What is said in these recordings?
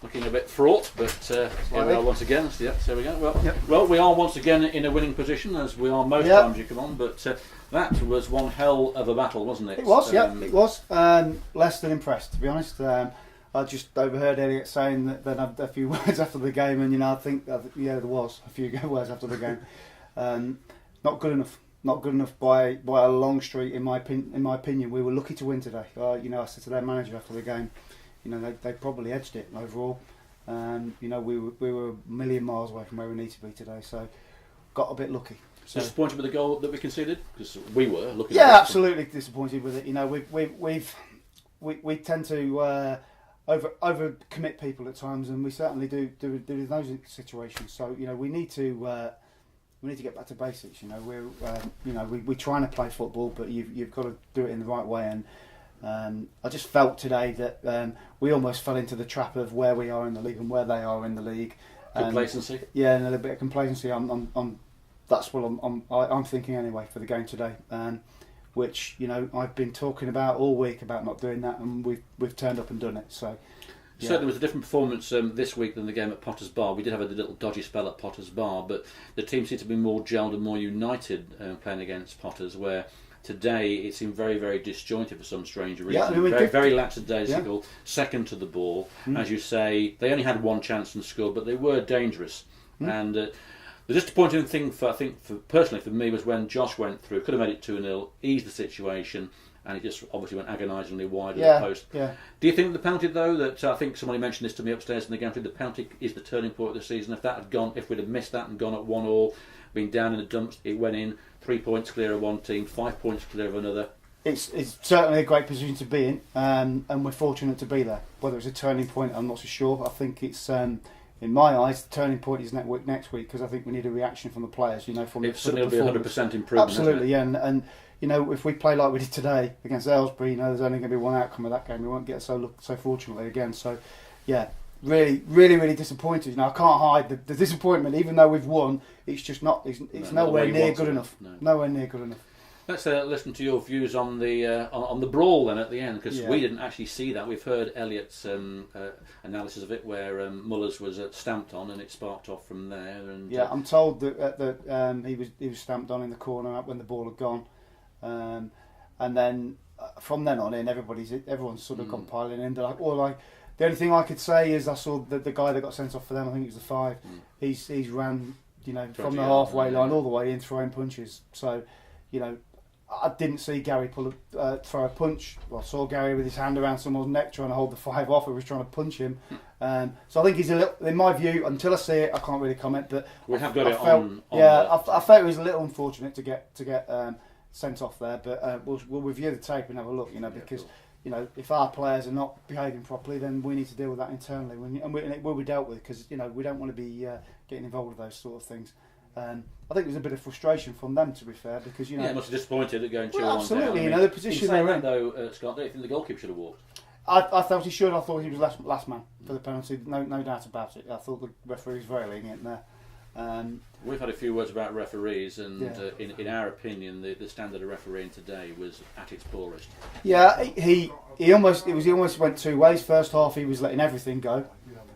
looking a bit fraught, but here we are once again. So, there we go. Well, we are once again in a winning position, as we are most times you come on, but that was one hell of a battle, wasn't it? It was, it was. Less than impressed, to be honest. I just overheard Elliot saying that had a few words after the game, and I think there was a few words after the game. Not good enough. Not good enough by a long street, in my opinion. We were lucky to win today. I said to their manager after the game, they probably edged it overall. We were a million miles away from where we need to be today, so got a bit lucky. So, disappointed with the goal that we conceded, because we were looking. Yeah, absolutely disappointed with it. We tend to over commit people at times, and we certainly do in those situations. So we need to get back to basics. We're trying to play football, but you've got to do it in the right way. And I just felt today that we almost fell into the trap of where we are in the league and where they are in the league. Complacency. Yeah, and a little bit of complacency. That's what I'm thinking anyway for the game today. Which I've been talking about all week about not doing that, and we've turned up and done it. So. Yeah. Certainly was a different performance this week than the game at Potter's Bar. We did have a little dodgy spell at Potter's Bar, but the team seemed to be more gelled and more united playing against Potter's, where today it seemed very, very disjointed for some strange reason. Very lackadaisical, second to the ball. As you say, they only had one chance and scored, but they were dangerous. And the disappointing thing, personally for me, was when Josh went through, could have made it 2-0, eased the situation, and it just obviously went agonisingly wide of the post. Yeah. Do you think the penalty, though, that I think somebody mentioned this to me upstairs in the game, the penalty is the turning point of the season? If we'd have missed that and gone at 1-1, been down in the dumps, it went in, 3 points clear of one team, 5 points clear of another. It's certainly a great position to be in, and we're fortunate to be there. Whether it's a turning point, I'm not so sure. I think it's, in my eyes, the turning point is next week, because I think we need a reaction from the players. It's certainly be 100% improvement. Absolutely, yeah, and if we play like we did today against Aylesbury, there's only going to be one outcome of that game. We won't get so fortunately again. So, yeah, really, really, really disappointed. I can't hide the disappointment, even though we've won. It's just not. It's nowhere near good enough. No. Nowhere near good enough. Let's listen to your views on the brawl then at the end, because we didn't actually see that. We've heard Elliot's analysis of it, where Muller's was stamped on, and it sparked off from there. And I'm told that he was stamped on in the corner when the ball had gone. And then from then on in, everyone's sort of compiling in. The only thing I could say is I saw the guy that got sent off for them. I think it was the 5. He's ran from the halfway line all the way in, throwing punches. So I didn't see Gary throw a punch. Well, I saw Gary with his hand around someone's neck trying to hold the 5 off, who was trying to punch him. So I think he's a little, in my view, until I see it, I can't really comment. But we have got I felt it was a little unfortunate to get sent off there, but we'll review the tape and have a look, because if our players are not behaving properly, then we need to deal with that internally, and it will be dealt with, because we don't want to be getting involved with those sort of things. I think there's a bit of frustration from them, to be fair, because it must have disappointed at going 2-1 down. Absolutely, the position they're in. Though, Scott, don't you think the goalkeeper should have walked? I felt he should. I thought he was last man for the penalty. No doubt about it. I thought the referee was very lenient there. We've had a few words about referees, and in our opinion, the standard of refereeing today was at its poorest. Yeah, he almost went two ways. First half, he was letting everything go,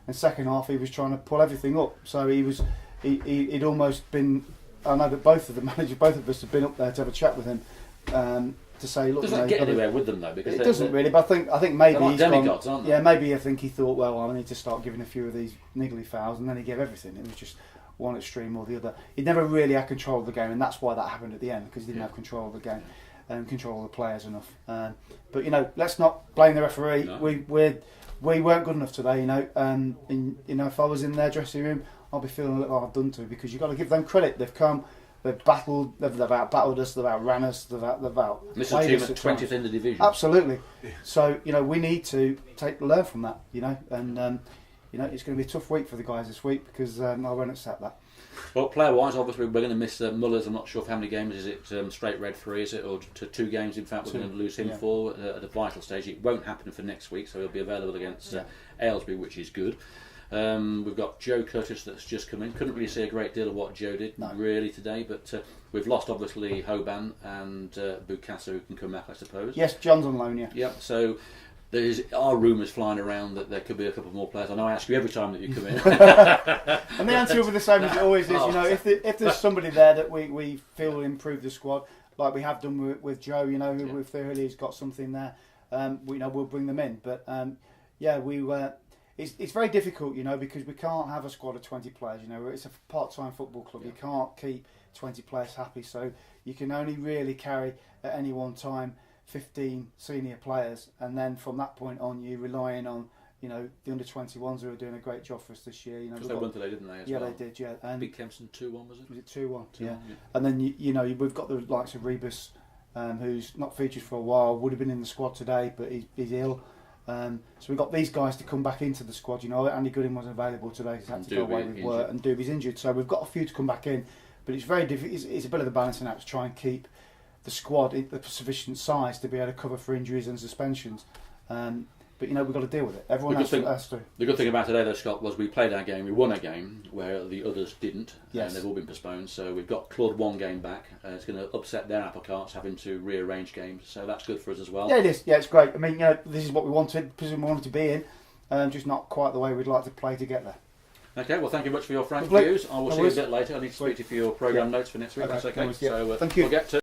and second half, he was trying to pull everything up. So he'd almost been. I know that both of us have been up there to have a chat with him. To say, look, doesn't get anywhere with them though, because it doesn't really. But I think maybe like he's demigods, aren't they? Yeah, maybe I think he thought, well, I need to start giving a few of these niggly fouls, and then he gave everything. It was just one extreme or the other. He never really had control of the game, and that's why that happened at the end, because he didn't have control of the game and control of the players enough. But let's not blame the referee. No. We weren't good enough today. If I was in their dressing room, I'll be feeling a little hard done to, because you've got to give them credit. They've come. They've battled. They've out-battled us. They've outran us. They've out. This is a team at 20th in the division. Absolutely. So we need to learn from that. And it's going to be a tough week for the guys this week, because I won't accept that. Well, player-wise, obviously we're going to miss Muller's. I'm not sure for how many games. Is it straight red for? Is it, or to 2 games? In fact, we're going to lose him for at a vital stage. It won't happen for next week, so he'll be available against Aylesbury, which is good. We've got Joe Curtis that's just come in. Couldn't really see a great deal of what Joe did really today, but we've lost obviously Hoban and Bukasa, who can come back, I suppose. Yes, John's on loan. Yeah. Yep. So There are rumours flying around that there could be a couple more players. I know I ask you every time that you come in. And the answer will be the same as it always is. You know, if there's somebody there that we feel will improve the squad, like we have done with Joe, you know, who we feel he's got something there, we'll bring them in. But it's very difficult, you know, because we can't have a squad of 20 players. You know, it's a part-time football club. You can't keep 20 players happy, so you can only really carry at any one time 15 senior players, and then from that point on, you're relying on, you know, the under-21s who are doing a great job for us this year. You know, because they won today, didn't they? They did. Yeah, and beat Kempston 2-1, was it? Was it 2-1? 2-1, yeah. And then you know we've got the likes of Rebus, who's not featured for a while, would have been in the squad today, but he's ill. So we've got these guys to come back into the squad. You know, Andy Gooding wasn't available today; he's had to go away with work, and Doobie's injured. So we've got a few to come back in, but it's very difficult. It's a bit of a balancing act to try and keep the squad at the sufficient size to be able to cover for injuries and suspensions. But you know, we've got to deal with it. Everyone has to. The good thing about today, though, Scott, was we played our game. We won a game where the others didn't, yes. And they've all been postponed. So we've got clawed one game back. It's going to upset their apple carts having to rearrange games. So that's good for us as well. Yeah, it is. Yeah, it's great. I mean, you know, this is what we wanted, position we wanted to be in, just not quite the way we'd like to play to get there. Okay, well, thank you much for your frank views. I will see you a bit later. I need to speak to you for your programme notes for next week. Okay. That's okay. Yeah. So thank you. We'll get to